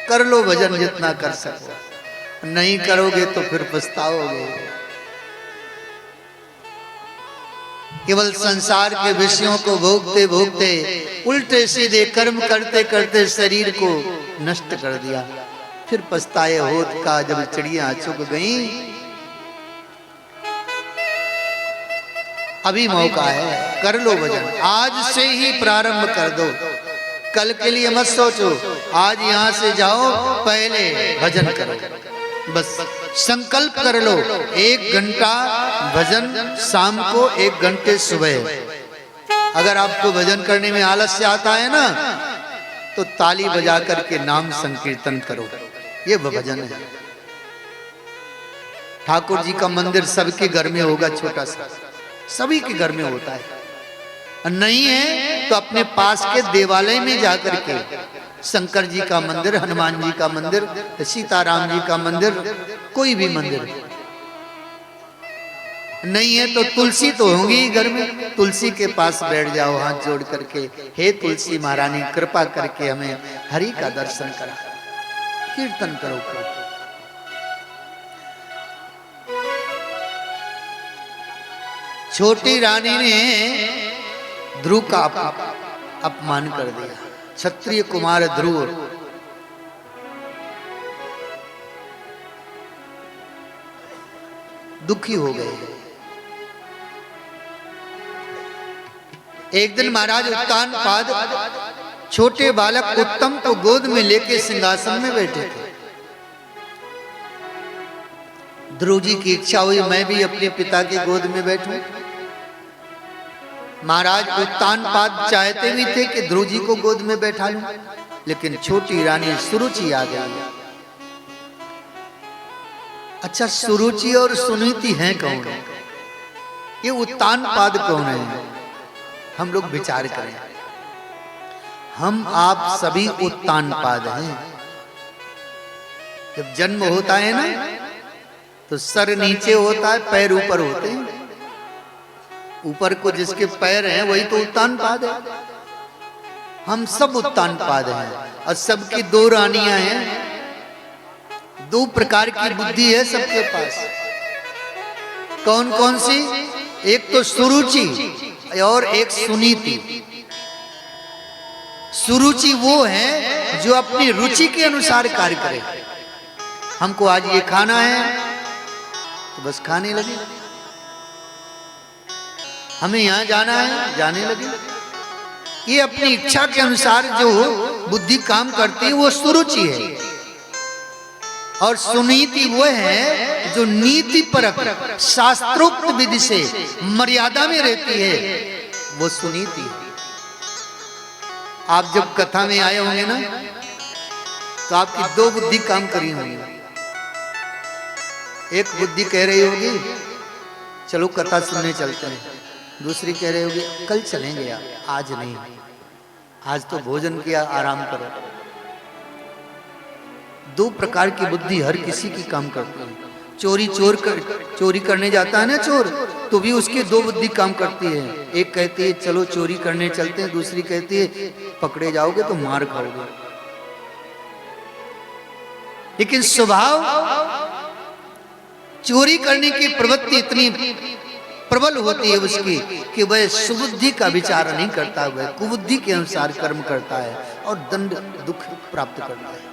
कर लो भजन जितना कर सको, नहीं करोगे तो फिर पछताओगे। केवल संसार के विषयों को भोगते भोगते उल्टे सीधे कर्म करते करते शरीर को नष्ट कर दिया। फिर पछताए होत का जब चिड़िया चुग गई। अभी मौका है, कर लो भजन, आज से ही प्रारंभ कर दो, कल के लिए मत सोचो। आज यहां से जाओ, पहले भजन करो, बस संकल्प कर लो। 1 घंटा भजन शाम को, 1 घंटे सुबह। अगर आपको भजन करने में आलस्य आता है ना, तो ताली बजा करके नाम संकीर्तन करो, ये भजन है। ठाकुर जी का मंदिर सबके घर में होगा, छोटा सा, सभी के घर में होता है। नहीं है तो अपने पास के देवालय में जाकर के, शंकर जी का मंदिर, हनुमान जी का मंदिर, सीताराम जी का मंदिर, कोई भी मंदिर। नहीं है तो तुलसी तो होंगी ही घर में, तुलसी के पास बैठ जाओ हाथ जोड़ करके, हे तुलसी महारानी कृपा करके हमें हरि का दर्शन करा, कीर्तन करो। छोटी रानी ने ध्रुव का अपमान कर दिया। क्षत्रिय कुमार ध्रुव दुखी हो गए। एक दिन महाराज उत्तानपाद छोटे बालक उत्तम को गोद में लेके सिंहासन में बैठे थे। ध्रुव जी की इच्छा हुई मैं भी अपने पिता के गोद में बैठूं। महाराज उत्तानपाद चाहते भी थे कि ध्रुव जी को गोद में बैठा लूं, लेकिन छोटी रानी सुरुचि आ गई। अच्छा, सुरुचि और सुनीति हैं कौन? ये उत्तानपाद कौन है? हम लोग विचार करें। हम आप सभी उत्तानपाद हैं। जब जन्म होता है ना, तो सर नीचे होता है, पैर ऊपर होते हैं। ऊपर को जिसके पैर हैं वही तो उत्तानपाद है। हम सब उत्तानपाद हैं और सबकी 2 रानियां हैं। 2 प्रकार की बुद्धि है सबके पास। कौन कौन सी? एक तो सुरुचि और एक सुनीति। सुरुचि वो है जो अपनी रुचि के अनुसार कार्य करे। हमको आज ये खाना है तो बस खाने लगे, हमें यहां जाना है जाने लगे। ये अपनी इच्छा के अनुसार जो बुद्धि काम करती है वो सुरुचि है। और सुनीति वो है जो नीति परक शास्त्रोक्त विधि से मर्यादा में रहती है, वो सुनीति है। आप जब कथा में आए होंगे ना, तो आपकी 2 बुद्धि काम करी होंगी। एक बुद्धि कह रही होगी चलो कथा सुनने चलते हैं, दूसरी कह रही होगी कल चलेंगे यार, आज नहीं, आज तो भोजन किया, आराम करो। 2 प्रकार की बुद्धि हर किसी की काम करती है। चोरी करने जाता है ना चोर, तो भी उसकी 2 बुद्धि काम करती है। एक कहती है चलो चोरी करने चलते हैं, दूसरी कहती है पकड़े जाओगे तो मार खाओगे। लेकिन स्वभाव चोरी करने की प्रवृत्ति इतनी प्रबल होती है उसकी कि वह सुबुद्धि का विचार नहीं करता, वह कुबुद्धि के अनुसार कर्म करता है और दंड दुख प्राप्त करता है।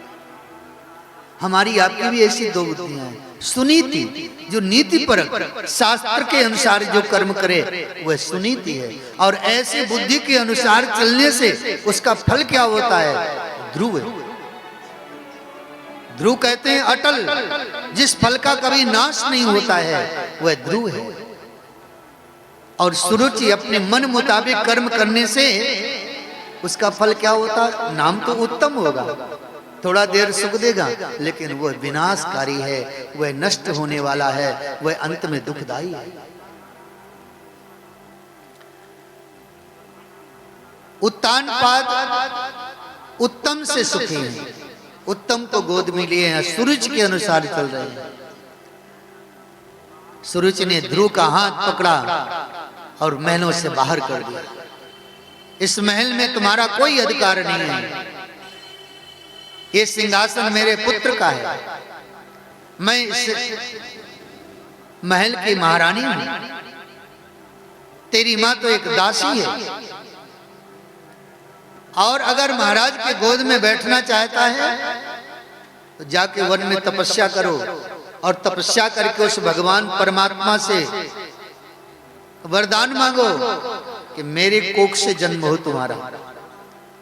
हमारी आपकी भी ऐसी 2 बुद्धियां हैं। सुनीति जो नीति परक शास्त्र के अनुसार जो कर्म करे वह सुनीति है। और ऐसे बुद्धि के अनुसार चलने से उसका फल क्या होता है? ध्रुव है। ध्रुव कहते हैं अटल, जिस फल का कभी नाश नहीं होता है वह ध्रुव है। और सुरुचि अपने मन मुताबिक कर्म करने से उसका फल क्या होता है? नाम तो उत्तम होगा, थोड़ा देर सुख देगा, लेकिन वह विनाशकारी है, वह नष्ट होने वाला है, वह अंत में दुखदाई है। उत्तानपाद उत्तम से सुखी हैं। उत्तम को गोद में लिए हैं, सूरज के अनुसार चल रहे हैं। सूरज ने ध्रुव का हाथ पकड़ा और महलों से बाहर कर दिया। इस महल में तुम्हारा कोई अधिकार नहीं है। ये सिंहासन मेरे पुत्र का है, मैं इस महल की महारानी हूं, तेरी मां तो एक दासी है। और अगर महाराज के गोद में बैठना चाहता है तो जाके वन में तपस्या करो और तपस्या करके उस भगवान परमात्मा से वरदान मांगो कि मेरे कोख से जन्म हो तुम्हारा।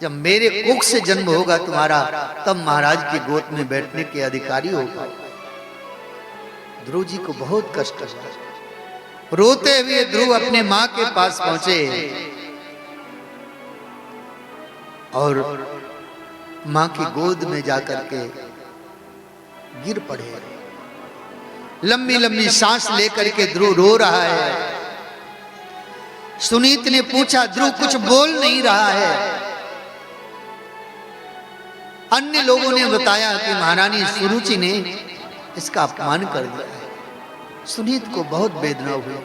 जब मेरे कोख से जन्म होगा तुम्हारा, तब महाराज की गोद में बैठने के अधिकारी होगा। ध्रुव जी को बहुत कष्ट हुआ। रोते हुए ध्रुव अपने मां के पास पहुंचे और मां की गोद में जाकर के गिर पड़े। लंबी लंबी सांस लेकर के ध्रुव रो रहा है। सुनीत ने पूछा, ध्रुव कुछ बोल नहीं रहा है। अन्य लोगों ने बताया कि महारानी सुरुचि ने इसका अपमान कर दिया है। सुनीत को बहुत वेदना हुई।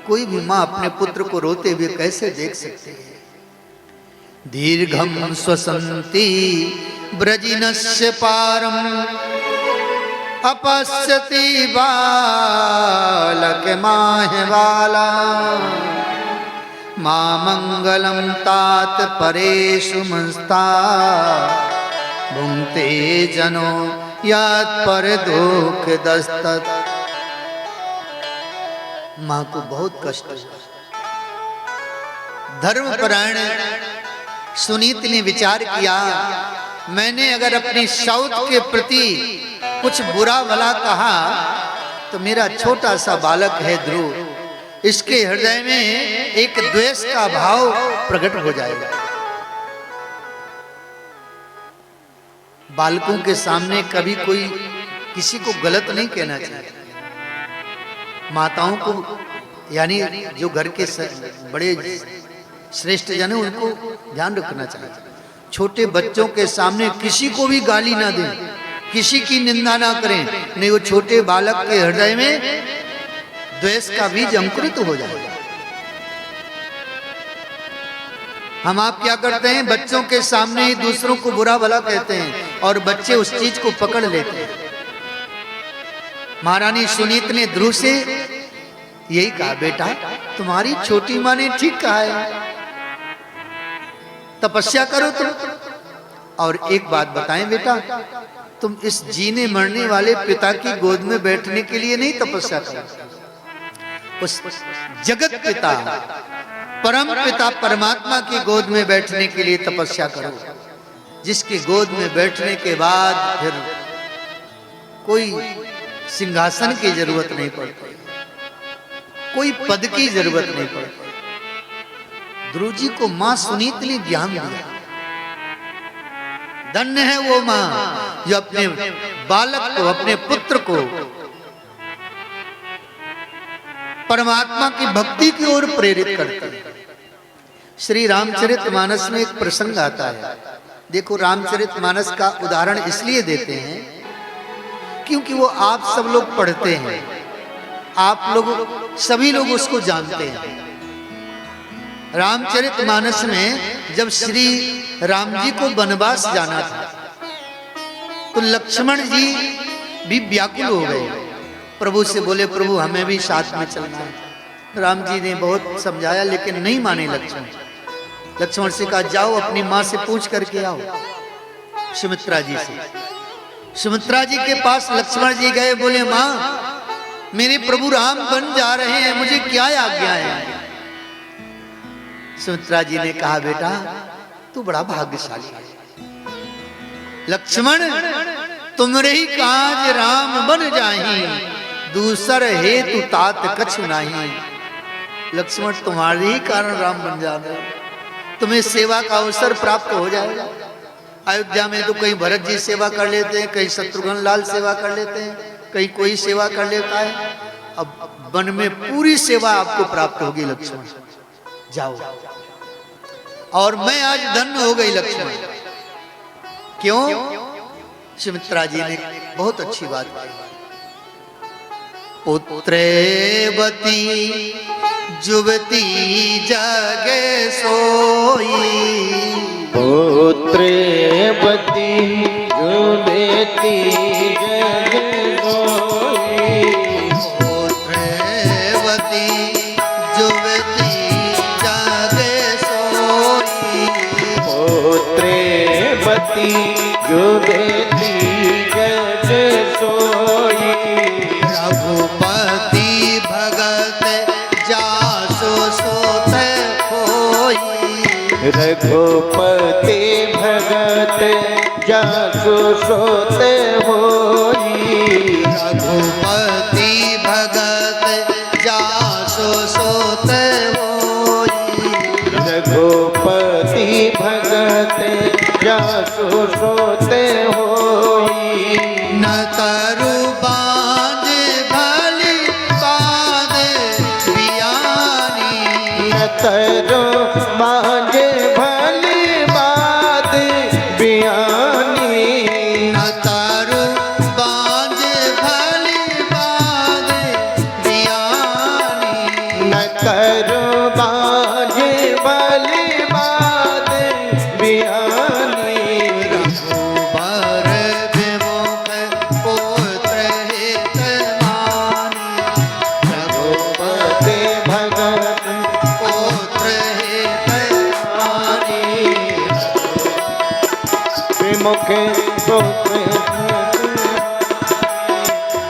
कोई भी मां अपने पुत्र को रोते हुए कैसे देख सकती है। दीर्घम स्वसंती ब्रजिनस्य पारम अपश्यति बालक माहवाला मां मंगलम तात परेषु मंस्ता भुंक्ते जनो यात पर दुख दस्तत। मां को बहुत कष्ट हुआ। धर्मपरायण सुनीत ने विचार किया, मैंने अगर अपनी सौत के प्रति कुछ बुरा भला कहा तो मेरा छोटा सा बालक है ध्रुव, इसके हृदय में एक द्वेष का भाव प्रकट हो जाएगा। बालकों के सामने कभी कोई किसी को गलत नहीं कहना चाहिए। माताओं को, यानी जो घर के बड़े श्रेष्ठ जन हैं, उनको ध्यान रखना चाहिए। छोटे बच्चों के सामने किसी को भी गाली ना दें, किसी की निंदा ना करें, नहीं वो छोटे बालक के हृदय में द्वेष का बीज अंकुरित हो जाएगा। हम आप क्या करते हैं, बच्चों के सामने ही दूसरों को बुरा भला कहते हैं और बच्चे उस चीज को पकड़ लेते हैं। महारानी सुनीत ने ध्रुव से यही कहा, बेटा तुम्हारी छोटी माँ ने ठीक कहा है, तपस्या करो तुम। और एक बात बताएं बेटा, तुम इस जीने मरने वाले पिता की गोद में बैठने के लिए नहीं तपस्या करो, उस जगत पिता परम पिता परमात्मा की गोद में बैठने के लिए तपस्या करो, जिसकी गोद में बैठने के बाद फिर कोई सिंहासन की जरूरत नहीं पड़ती, कोई पद की जरूरत नहीं पड़ती। ध्रुव जी को मां सुनीत ने ज्ञान दिया। धन्य है वो मां जो अपने बालक को, अपने पुत्र को परमात्मा की भक्ति की ओर प्रेरित करती है। श्री रामचरितमानस में एक प्रसंग आता है। देखो, रामचरितमानस का उदाहरण इसलिए देते हैं क्योंकि वो आप सब लोग पढ़ते हैं, आप लोग सभी लोग उसको जानते हैं। रामचरितमानस में जब श्री राम जी को वनवास जाना था तो लक्ष्मण जी भी व्याकुल हो गए। प्रभु से बोले, प्रभु हमें भी साथ में चलना है। राम जी ने बहुत समझाया लेकिन नहीं माने लक्ष्मण। लक्ष्मण से कहा, जाओ अपनी माँ से पूछ करके आओ, सुमित्रा जी से। सुमित्रा जी के पास लक्ष्मण जी गए, बोले माँ मेरे प्रभु राम बन जा रहे हैं, मुझे क्या आज्ञा है। सुमित्रा जी ने कहा, बेटा तू बड़ा भाग्यशाली है। लक्ष्मण तुमरे ही काज राम बन जाही, दूसर हेतु तात कछु नाही। लक्ष्मण तुम्हारे ही कारण राम बन जा रहे, तुम्हें सेवा का अवसर प्राप्त हो जाएगा। अयोध्या में तो कहीं भरत जी सेवा कर लेते हैं, कहीं शत्रुघ्न लाल सेवा कर लेते हैं, कहीं कोई सेवा कर लेता है। अब वन में पूरी सेवा आपको प्राप्त होगी लक्ष्मण, जाओ। और मैं आज धन्य हो गई लक्ष्मण। क्यों? सुमित्रा जी ने बहुत अच्छी बात कही। पुत्रेवती जुवती जगे सोई, पुत्रेवती देती जग सोई। पुत्रवती जुवती जागे सोई। पुत्रवती जुवती जग सोई। रघुपति भगत जासु सुत होई। रघुपति भगत जासु सुत होई। रघुपति भगत जासु सुत होई। रघुपति भगत जासु सुत होई। न तरु बांझ भली बाध बियानी। न तरु बांझ भली बाध बियानी। न तरु बांझ भली बाध बियानी। न तरु बांझ भली बाध बियानी। रघुबर विमुख पुत्र हित मानी। रघुपति भगत पुत्र हित मानी। विमुख पुत्र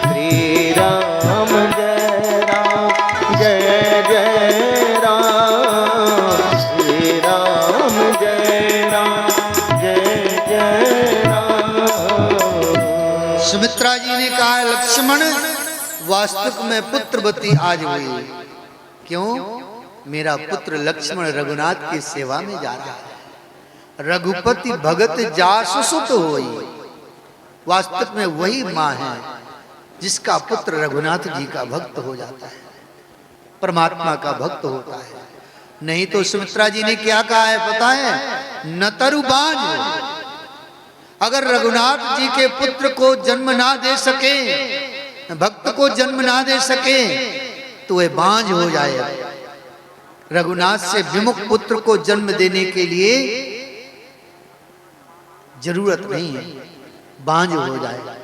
श्री राम जय राम जय जय राम। श्री राम जय राम। सुमित्रा जी ने कहा, लक्ष्मण वास्तविक में पुत्रवती आज हुई। क्यों? मेरा पुत्र लक्ष्मण रघुनाथ की सेवा में जा रहा है। रघुपति भगत जासु सुत होई। वास्तविक में वही माँ है जिसका पुत्र रघुनाथ जी का भक्त हो जाता है, परमात्मा का भक्त होता है। नहीं तो सुमित्रा जी ने क्या कहा है पता है? न तरु बांझ। अगर रघुनाथ जी के पुत्र को जन्म ना दे सके, भक्त को जन्म ना दे सके, तो वह बांझ हो जाएगा। रघुनाथ से विमुख पुत्र को जन्म देने के लिए जरूरत नहीं है, बांझ हो जाएगा।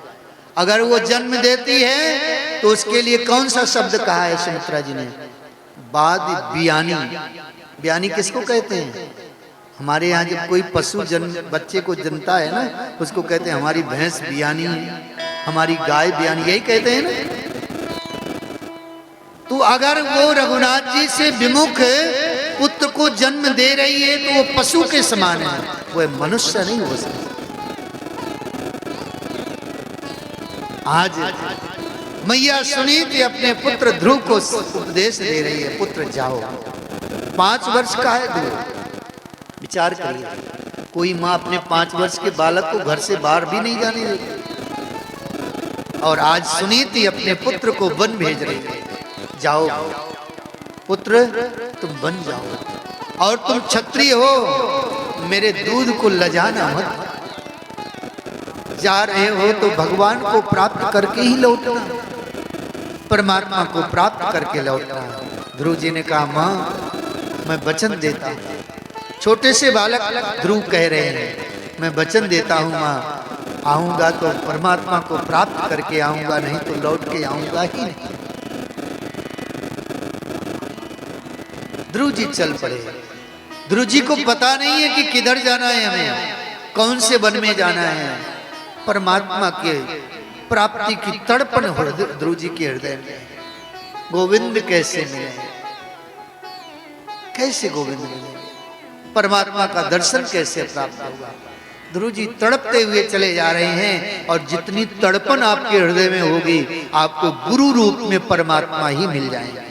अगर वो जन्म देती है तो उसके लिए कौन सा शब्द कहा है सुमित्रा जी ने? बाद बियानी। बियानी किसको कहते हैं? हमारे यहाँ जब कोई पशु जन्म बच्चे को जन्मता है ना, उसको कहते हैं हमारी भैंस बियानी है, हमारी गाय बियानी, यही कहते हैं ना। तो अगर वो रघुनाथ जी से विमुख पुत्र को जन्म दे रही है तो वो पशु के समान है, वो मनुष्य नहीं हो सकता। आज मैया सुनीति अपने पुत्र ध्रुव को उपदेश दे रही है, पुत्र जाओ। 5 वर्ष का है ध्रुव, विचार करिए। कोई माँ अपने 5 वर्ष के बालक को घर से बाहर भी नहीं जाने देती, और आज सुनीति अपने पुत्र को वन भेज रही है। जाओ पुत्र, तुम बन जाओ, और तुम क्षत्रिय हो, मेरे दूध को लजाना मत। जा रहे हो तो भगवान को प्राप्त करके ही लौटना, परमात्मा को प्राप्त करके लौटना। ध्रुव जी ने कहा, माँ मैं वचन देता हूँ। छोटे से बालक ध्रुव कह रहे हैं, मैं वचन देता हूँ माँ, आऊंगा तो परमात्मा को प्राप्त करके आऊंगा, नहीं तो लौट के आऊंगा ही नहीं। ध्रुव जी चल पड़े। ध्रुव जी को पता नहीं है कि किधर जाना है, हमें कौन से वन में जाना है। परमात्मा के प्राप्ति की तड़पन ध्रुव जी के हृदय में। गोविंद कैसे मिले, कैसे गोविंद मिले, परमात्मा का दर्शन कैसे प्राप्त होगा। ध्रुव जी तड़पते हुए चले जा रहे हैं, और जितनी तड़पन आपके हृदय में होगी, आपको गुरु रूप में परमात्मा ही मिल जाएंगे।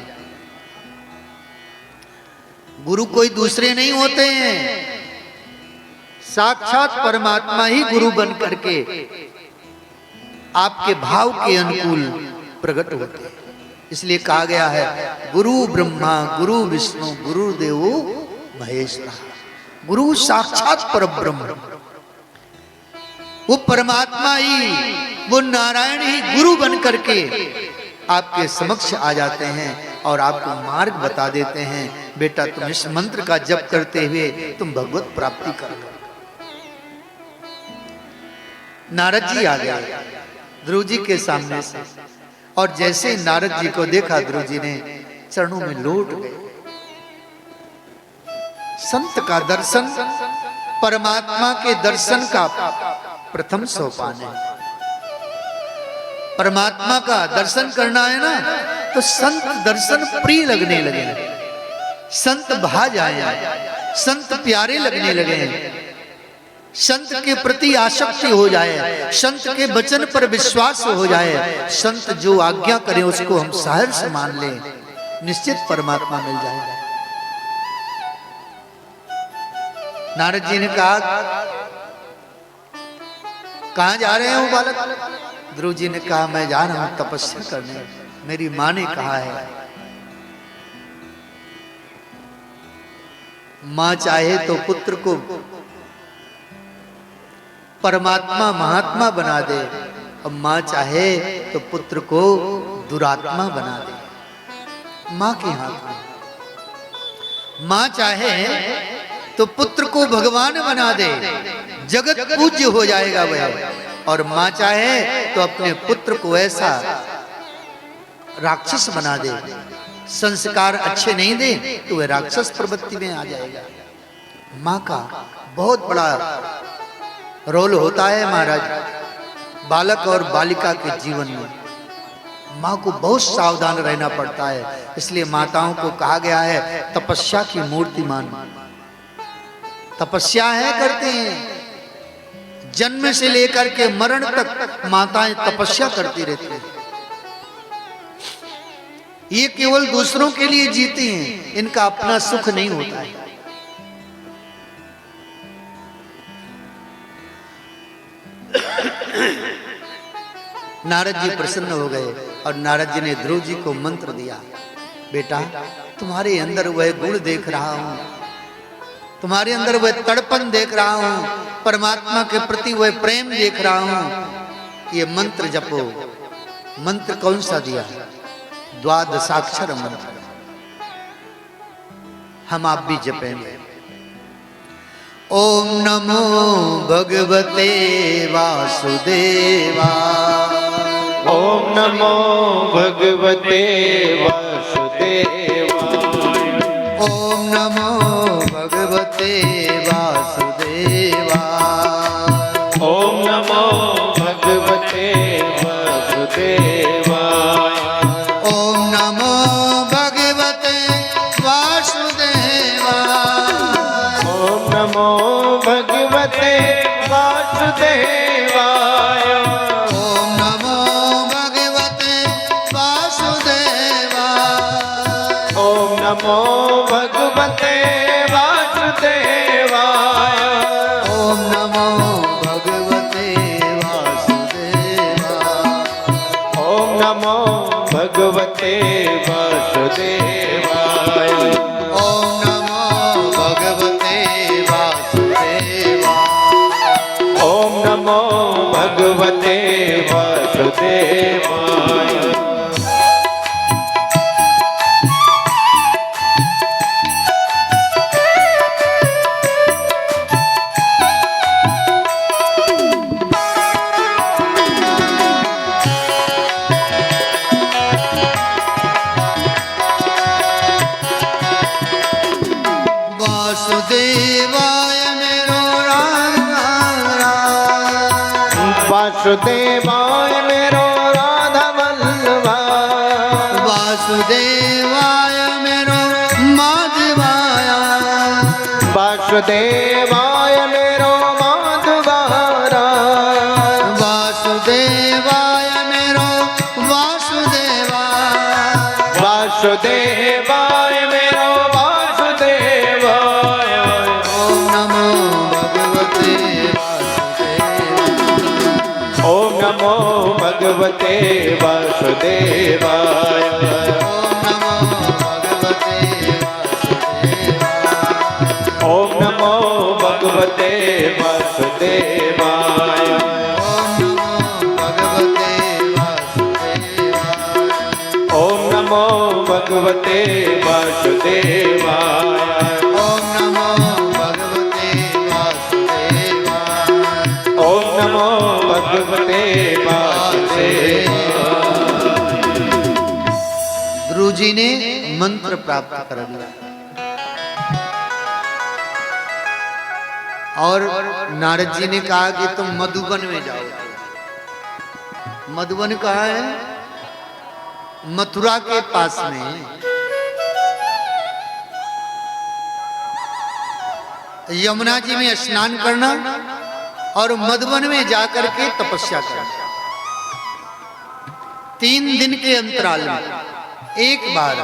गुरु कोई दूसरे नहीं होते हैं, साक्षात परमात्मा ही गुरु बन करके आपके भाव के अनुकूल प्रकट होते हैं। इसलिए कहा गया है, गुरु ब्रह्मा गुरु विष्णु गुरु देवो महेश्वर। गुरु साक्षात परब्रह्म, वो परमात्मा ही, वो नारायण ही गुरु बन करके आपके समक्ष आ जाते हैं और आपको मार्ग बता देते हैं, बेटा तुम इस मंत्र का जप करते हुए तुम भगवत प्राप्ति करो। नारद जी आ गए ध्रुव जी के सामने से, और जैसे नारद जी को देखा ध्रुव जी ने चरणों में लौट गए। संत का दर्शन परमात्मा के दर्शन का प्रथम सोपान है। परमात्मा का दर्शन करना है ना, तो संत दर्शन प्रिय लगने लगे, संत भा जाए, संत प्यारे लगने लगे, संत के प्रति आसक्ति हो जाए, संत के वचन पर विश्वास हो जाए, संत जो आज्ञा करे उसको हम सहर्ष मान ले, निश्चित परमात्मा मिल जाएगा। नारद जी ने कहा, कहां जा रहे हो बालक? ध्रुव जी ने कहा, मैं जा रहा हूं तपस्या करने, मेरी मां ने कहा है। मां चाहे तो पुत्र को परमात्मा महात्मा बना दे, और मां चाहे तो पुत्र को दुरात्मा बना दे। मां के हाथ में। मां चाहे तो पुत्र को भगवान बना दे, जगत पूज्य हो जाएगा वह, और मां चाहे तो अपने पुत्र को ऐसा राक्षस बना दे, संस्कार अच्छे नहीं दे तो वह राक्षस प्रवृत्ति में आ जाएगा। मां का बहुत बड़ा रोल होता है महाराज बालक और बालिका के जीवन में। मां को बहुत सावधान रहना पड़ता है, इसलिए माताओं को कहा गया है तपस्या की मूर्तिमान। तपस्या है करते हैं, जन्म से लेकर के मरण तक माताएं तपस्या करती रहती हैं। ये केवल दूसरों के लिए जीती हैं, इनका अपना सुख नहीं होता है। नारद जी प्रसन्न हो गए, और नारद जी ने ध्रुव जी को मंत्र दिया, बेटा तुम्हारे अंदर वह गुण देख रहा हूं, तुम्हारे अंदर वह तड़पन देख रहा हूं, परमात्मा के प्रति वह प्रेम देख रहा हूं, ये मंत्र जपो। मंत्र कौन सा दिया? द्वादशाक्षर मंत्र। हम आप भी जपेंगे। ओम नमो भगवते वासुदेवा, ओम नमो भगवते वासुदेवा, ओम नमो भगवते वासुदेवा, ओम नमो भगवते वासुदेवा, ओम नमो भगवते वासुदेवा, ओम नमो भगवते वासुदेवाय, ओम नमो भगवते वासुदेवा, ओम नमो भगवते वासुदेवाय, ओम नमो भगवते वासुदेवा, ओम नमो भगवते वासुदेवाय, ओम नमो भगवते वासुदेवा, ओम नमो भगवते वासुदेवाय। वासुदेवाय मेरो राम राम, वासुदेवाय मेरो राधा वल्लभा, वासुदेवाय मेरो माधवाया, वासुदेवाय मेरो माधवारा, वासुदेवाय मेरो वासुदेवा, वासुदेवाय मेरो वासुदेवाय। ओम नमो भगवते वासुदेवा, ओम नमो भगवते वासुदेवाय, ओम नमो भगवते वासुदेवाय, ओम नमो भगवते वासुदेवाय, ओम नमो भगवते वासुदेवाय, ओम नमो भगवते वासुदेवाय। ध्रुव जी ने मंत्र प्राप्त कर लिया और नारद जी ने कहा कि तुम मधुबन में जाओ। मधुबन कहाँ है? मथुरा के पास में। यमुना जी में स्नान करना और मधुबन में जाकर के तपस्या करना। 3 दिन के अंतराल में एक बार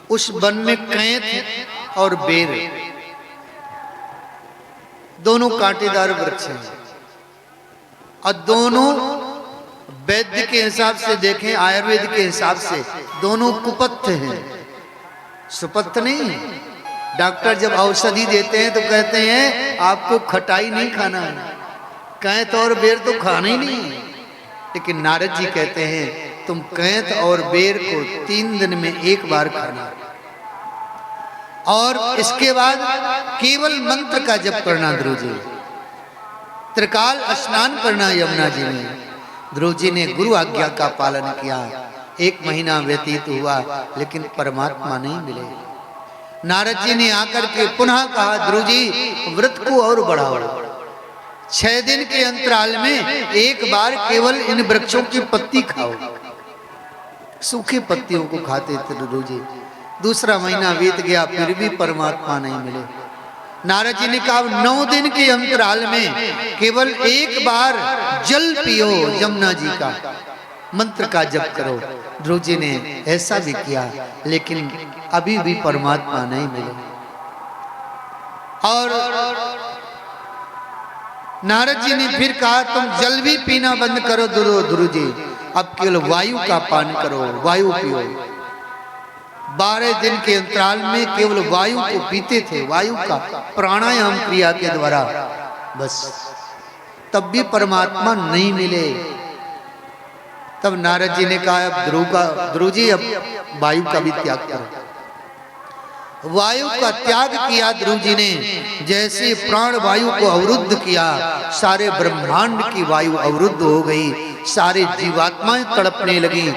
उस वन में कैथ और बेर दोनों कांटेदार वृक्ष हैं और दोनों वैद्य के हिसाब से देखें, आयुर्वेद के हिसाब से दोनों कुपथ्य हैं, सुपथ्य नहीं। डॉक्टर जब औषधि देते हैं तो कहते हैं आपको खटाई नहीं खाना है, कैथ और बेर तो खाना ही नहीं है। लेकिन नारद जी कहते हैं तुम कैथ और बेर को 3 दिन में एक बार खाना और इसके बाद केवल मंत्र का जप करना। ध्रुव जी त्रिकाल स्नान करना यमुना जी में। ध्रुव जी ने गुरु आज्ञा का पालन किया। 1 महीना व्यतीत हुआ लेकिन परमात्मा नहीं मिले। नारद जी ने आकर के पुनः कहा ध्रुव जी व्रत को और बढ़ाओ। 6 दिन के अंतराल में एक बार केवल इन वृक्षों की पत्ती खाओ। सूखे पत्तियों को खाते थे ध्रुव जी। दूसरा महीना बीत गया फिर भी परमात्मा नहीं मिले। नारद जी ने कहा 9 दिन के अंतराल में केवल एक बार जल पियो, यमुना जी का मंत्र का जप करो। ध्रुव जी ने ऐसा भी किया लेकिन अभी भी परमात्मा नहीं मिले। और नारद जी ने फिर कहा तुम जल भी पीना बंद करो ध्रुव जी, अब केवल वायु का पान करो, वायु पियो। 12 दिन के अंतराल में केवल वायु को पीते थे, वायु का प्राणायाम क्रिया के द्वारा, बस तब भी परमात्मा नहीं मिले। तब नारद जी ने कहा अब ध्रुव जी अब वायु का भी त्याग करो। वायु का त्याग किया ध्रुव जी ने। जैसे प्राण वायु को अवरुद्ध किया, सारे ब्रह्मांड की वायु अवरुद्ध हो गई, सारे जीवात्माएं तड़पने लगी,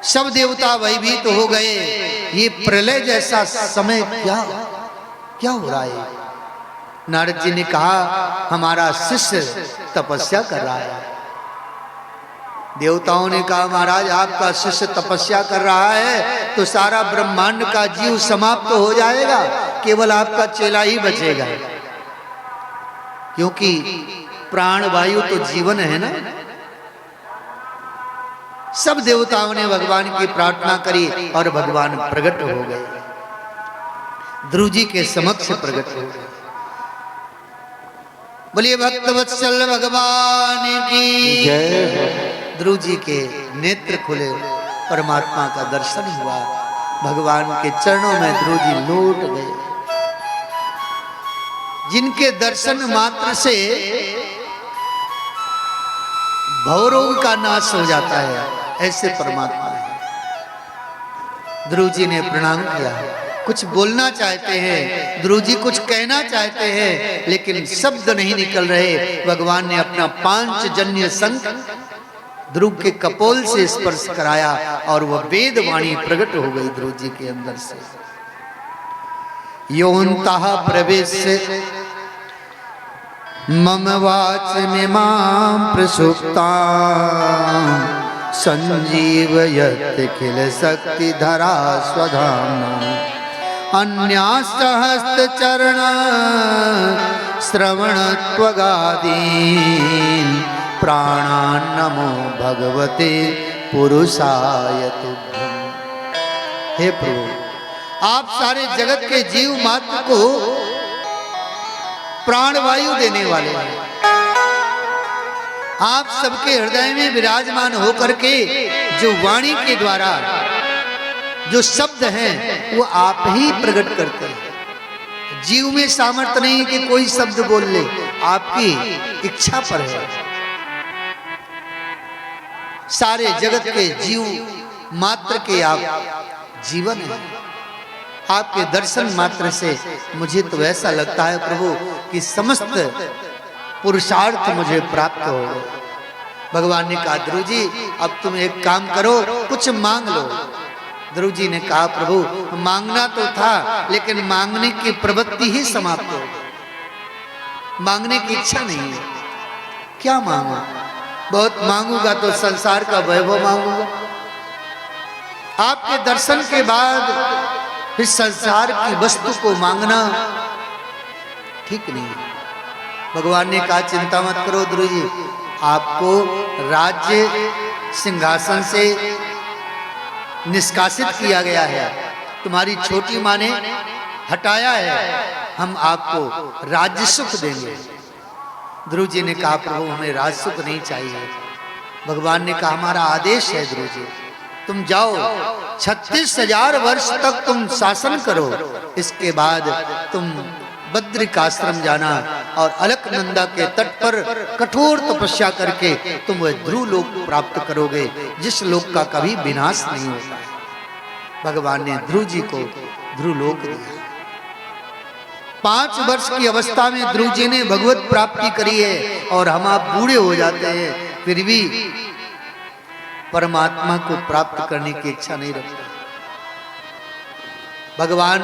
सब देवता भयभीत हो गए। ये प्रलय जैसा समय क्या हो रहा है? नारद जी ने कहा हमारा शिष्य तपस्या कर रहा है। देवताओं ने कहा महाराज आपका शिष्य तपस्या कर रहा है तो सारा ब्रह्मांड का जीव समाप्त हो जाएगा, केवल आपका चेला ही बचेगा, क्योंकि प्राण वायु तो जीवन है ना। सब देवताओं ने भगवान की प्रार्थना करी और भगवान प्रकट हो गए, ध्रुव जी के समक्ष प्रकट हो गए। बोलिए भक्तवत्सल भगवान की जय। ध्रुव जी के नेत्र खुले, परमात्मा का दर्शन हुआ, भगवान के चरणों में ध्रुव जी लौट गए। जिनके दर्शन मात्र से भवरोग का नाश हो जाता है, ऐसे परमात्मा है। ध्रुव जी ने प्रणाम किया, कुछ बोलना चाहते हैं, ध्रुव जी कुछ कहना चाहते हैं लेकिन शब्द नहीं निकल रहे। भगवान ने अपना 5 जन्य शंख ध्रुव के कपोल से स्पर्श कराया और वह वेद वाणी प्रकट हो गई ध्रुव जी के अंदर से। योऽन्तः प्रविश्य मम वाचमिमां प्रसुप्तां संजीवयत् किल शक्तिधरा स्वधाम्ना अन्यास्तहस्तचरण श्रवणत्वगादीन् प्राणान् नमो भगवते पुरुषाय तुभ्यम्। हे प्रभु आप सारे जगत के जीव मात्र को प्राणवायु देने वाले हैं। आप सबके हृदय में विराजमान होकर के जो वाणी के द्वारा जो शब्द हैं वो आप ही प्रकट करते हैं। जीव में सामर्थ्य नहीं कि कोई शब्द बोल ले, आपकी इच्छा पर है। सारे जगत के जीव मात्र के आप जीवन है। आपके दर्शन मात्र से मुझे तो ऐसा लगता है प्रभु कि समस्त पुरुषार्थ मुझे प्राप्त हो गए। भगवान ने कहा ध्रुव जी अब तुम एक काम करो, कुछ मांग लो। ध्रुव जी ने कहा प्रभु मांगना तो था लेकिन मांगने की प्रवृत्ति ही समाप्त हो गई, मांगने की इच्छा नहीं है। क्या मांगू? बहुत मांगूंगा तो संसार का वैभव मांगूंगा। आपके दर्शन के बाद फिर संसार की वस्तु को मांगना ठीक नहीं है। भगवान ने कहा चिंता मत करो ध्रुव जी, आपको राज्य सिंहासन से निष्कासित किया गया है, तुम्हारी छोटी माँ ने हटाया है, हम आपको राज्य सुख देंगे। ध्रुव जी ने कहा प्रभु हमें राज सुख नहीं चाहिए। भगवान ने कहा हमारा आदेश है ध्रुव जी, तुम जाओ 36,000 वर्ष तक तुम शासन करो, इसके बाद तुम बद्रिकाश्रम जाना और अलकनंदा के तट पर कठोर तपस्या करके तुम वह ध्रुव लोक प्राप्त करोगे जिस लोक का कभी विनाश नहीं होता है। भगवान ने ध्रुव जी को ध्रुव लोक दिया। 5 वर्ष की अवस्था में ध्रुव जी ने भगवत प्राप्ति करी है और हम आप बूढ़े हो जाते हैं फिर भी परमात्मा को प्राप्त करने की इच्छा नहीं रखते। भगवान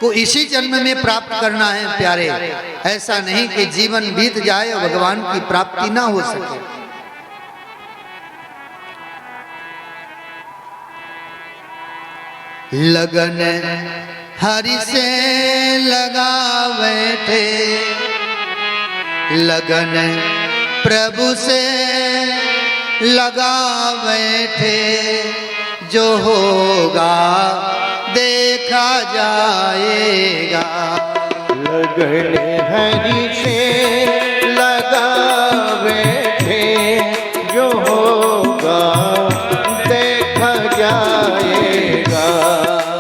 को इसी जन्म में प्राप्त करना है प्यारे, ऐसा नहीं कि जीवन बीत जाए और भगवान की प्राप्ति ना हो सके। लगन हरि से लगा बैठे, लगन प्रभु से लगा बैठे, जो होगा देखा जाएगा। लगन हरि से लगा बैठे, जो होगा देखा जाएगा।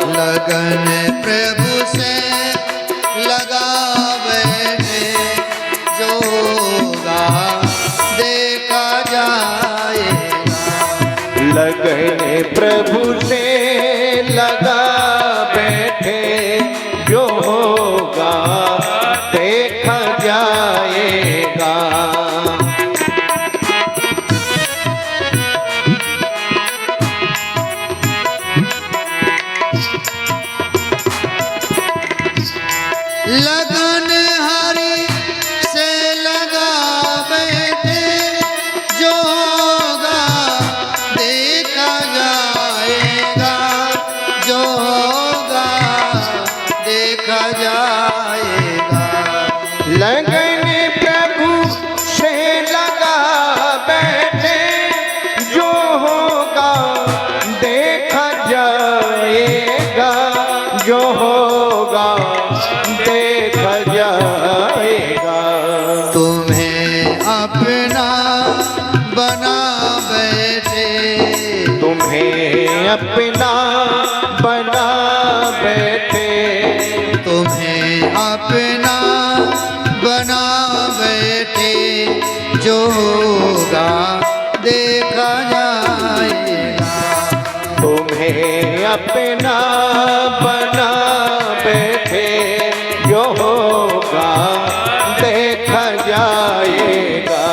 लगन प्रभु से लगा बैठे, जो होगा देखा जाएगा। लगन प्रभु से लगा बैठे, जो होगा देखा जाएगा। लगन हरि से लगा बैठे, जो होगा देखा जाएगा, जो होगा देखा जाएगा। लगन प्रभु से लगा बैठे, जो होगा देखा जाएगा, जो होगा देखा जाएगा। तुम्हें अपना बना बैठे, तुम्हें अपना बना बैठे, तुम्हें अपना बना बैठे, जो होगा देखा जाएगा। तुम्हें अपना बना बैठे, जो होगा देखा जाएगा।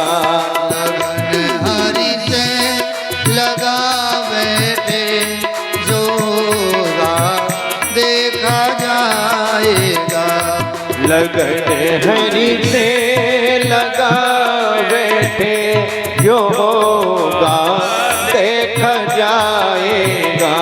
लगन हरि से लगा बैठे, जो होगा देखा जाएगा। लगन हरि से लगा बैठे, जो होगा देखा जाएगा।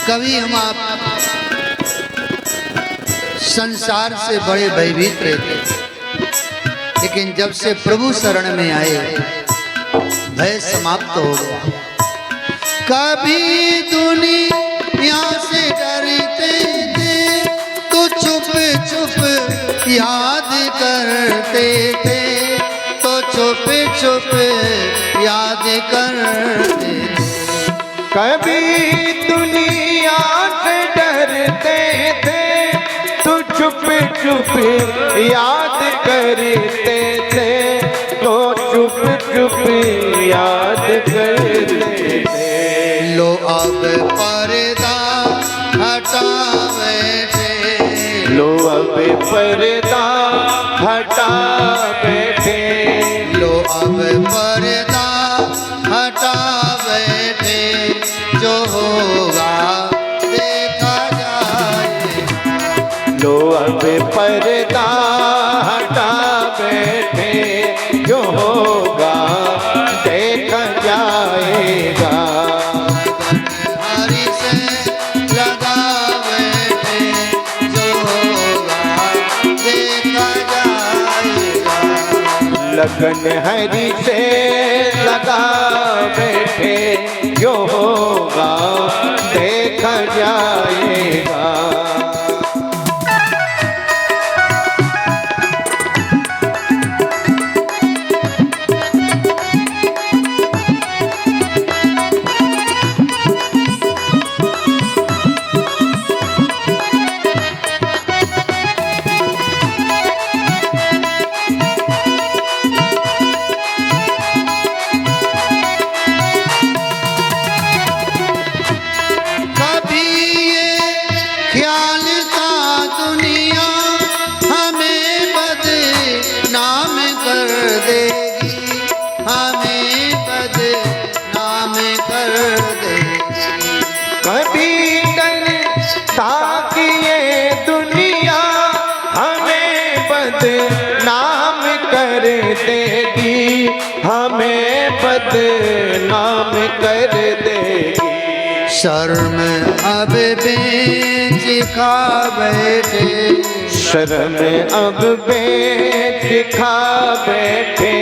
कभी हम आप संसार से बड़े भयभीत रहते, लेकिन जब से प्रभु शरण में आए भय समाप्त हो गया। कभी दुनिया से डरते थे तो चुप चुप याद करते थे, तो चुप चुप याद करते थे। कभी दुनिया चुप याद करते थे, तो चुप चुप याद करते थे। लो अब पर्दा हटा बैठे, लो अब पर्दा हटा बैठे, लो अब पर्दा हटा बैठे, जो होगा देखा जाए। लो अब पर्दा हटा बैठे, जो होगा देखा जाएगा। हरि से लगा बैठे, जो होगा देखा जाएगा। लगन हरि से लगा बैठे, जो होगा देखा जाएगा। देगी, हमें बदनाम कर देगी। शर्म अब बेच खा बैठे, शर्म अब बेच खा बैठे,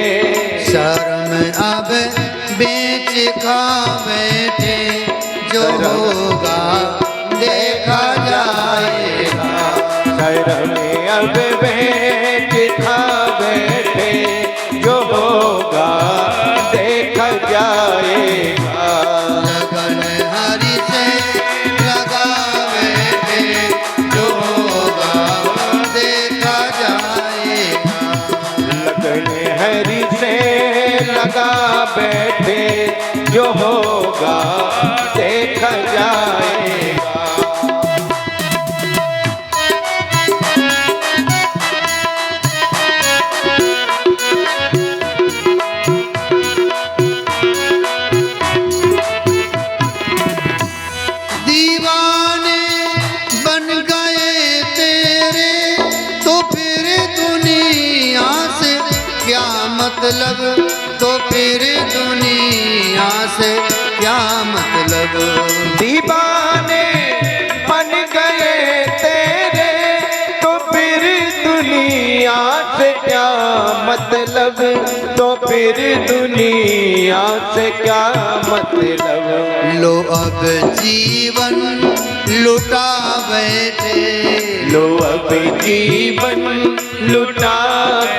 शर्म अब बेच खा बैठे, जो होगा देखा जाएगा। शर्म अब बेच खा बैठे, जो होगा देखा जाएगा। लगन हरि से लगा बैठे, जो होगा देखा जाएगा। लगन हरि से लगा बैठे, जो होगा देखा जाएगा। मतलब तो फिर दुनिया से क्या मतलब। दीवाने बन गए तेरे, तो फिर दुनिया से क्या मतलब, तो फिर दुनिया से क्या मतलब। लो अब जीवन लुटा बैठे, लो अब जीवन लुटा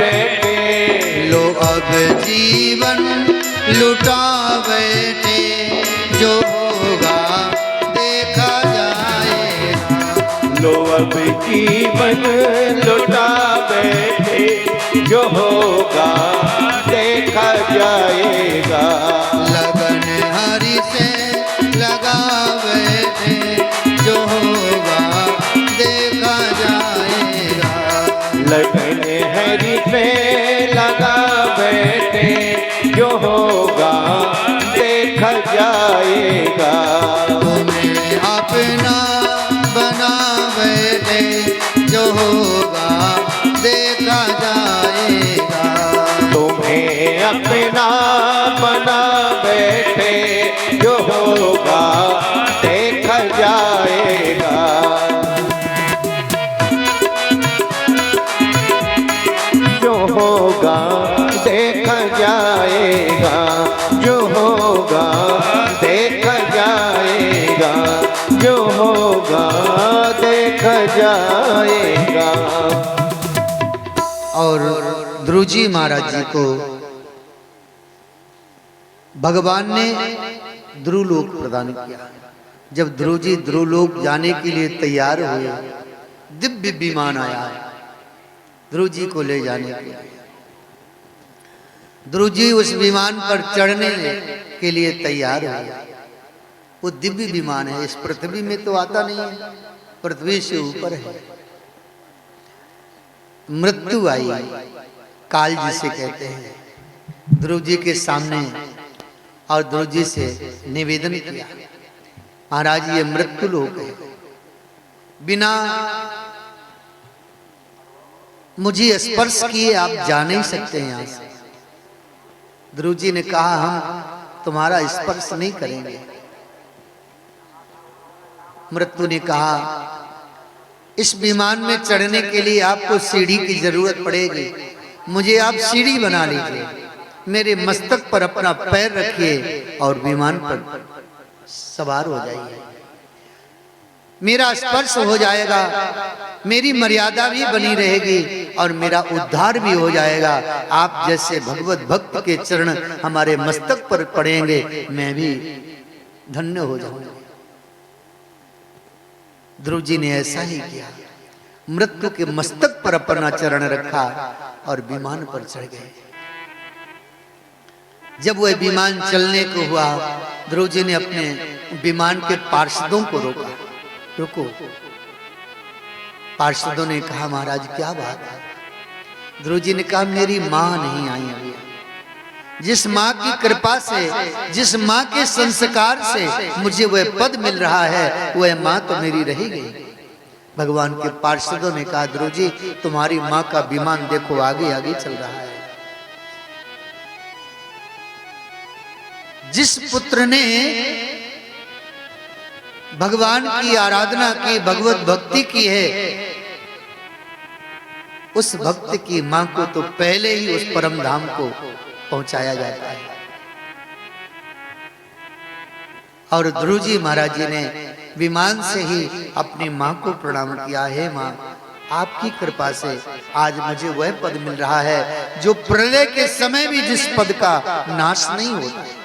बैठे, लो अब जीवन लुटा बैठे, जो होगा देखा जाएगा। लो अब जीवन लुटा बैठे, जो होगा देखा जाएगा। लगन हरि से लगा बैठे, जो होगा देखा जाएगा। लगन हरि से लगा बैठे, जो होगा देखा जाएगा। तुम्हें अपना बना बैठे, जो होगा देखा जाएगा। तुम्हें अपना बना बैठे, जो होगा देखा जाएगा। जो होगा देखा जाएगा, जो होगा देखा जाएगा, जो होगा देखा जाएगा। और ध्रुव जी महाराज जी को भगवान ने ध्रुवलोक प्रदान किया। जब ध्रुव जी ध्रुवलोक जाने के लिए तैयार हुए, दिव्य विमान आया, ध्रुव जी को ले जाने के लिए। ध्रुव जी उस विमान पर चढ़ने के लिए तैयार हो गए। वो दिव्य विमान है, इस पृथ्वी में तो आता नहीं है, पृथ्वी से ऊपर है। मृत्यु आई, काल जिसे कहते हैं, ध्रुव जी के सामने और ध्रुव जी से निवेदन किया, महाराज ये मृत्यु लोक है, बिना मुझे स्पर्श किए आप जा नहीं सकते यहां से। ध्रुव जी ने कहा हम तुम्हारा स्पर्श नहीं करेंगे। मृत्यु ने कहा इस विमान में चढ़ने के लिए आपको सीढ़ी की जरूरत पड़ेगी, मुझे आप सीढ़ी बना लीजिए, मेरे मस्तक पर अपना पैर रखिए और विमान पर सवार हो जाइए, मेरा स्पर्श हो जाएगा, मेरी मर्यादा भी बनी रहेगी और मेरा उद्धार भी हो जाएगा। आप जैसे भगवत भक्त के चरण हमारे मस्तक पर पड़ेंगे, मैं भी धन्य हो जाऊंगा। ध्रुव जी ने ऐसा ही किया, मृत्यु के मस्तक पर अपना चरण रखा और विमान पर चढ़ गए। जब वह विमान चलने को हुआ, ध्रुव जी ने अपने विमान के पार्षदों को रोका, रुको। पार्षदों ने कहा महाराज क्या बात है? ध्रुव जी ने कहा मेरी मां नहीं आई अभी। जिस मां की कृपा से, जिस मां के संस्कार से मुझे वह पद मिल रहा है, वह मां तो मेरी रही गई। भगवान के पार्षदों ने कहा ध्रुव जी तुम्हारी मां का विमान देखो आगे आगे चल रहा है। जिस पुत्र ने भगवान की आराधना की, भगवत भक्ति की है, उस भक्त की मां को तो पहले ही उस परम धाम को पहुंचाया जाता है। और ध्रुव जी महाराज जी ने विमान से ही अपनी मां को प्रणाम किया, हे मां आपकी कृपा से आज मुझे वह पद मिल रहा है जो प्रलय के समय भी जिस पद का नाश नहीं होता है।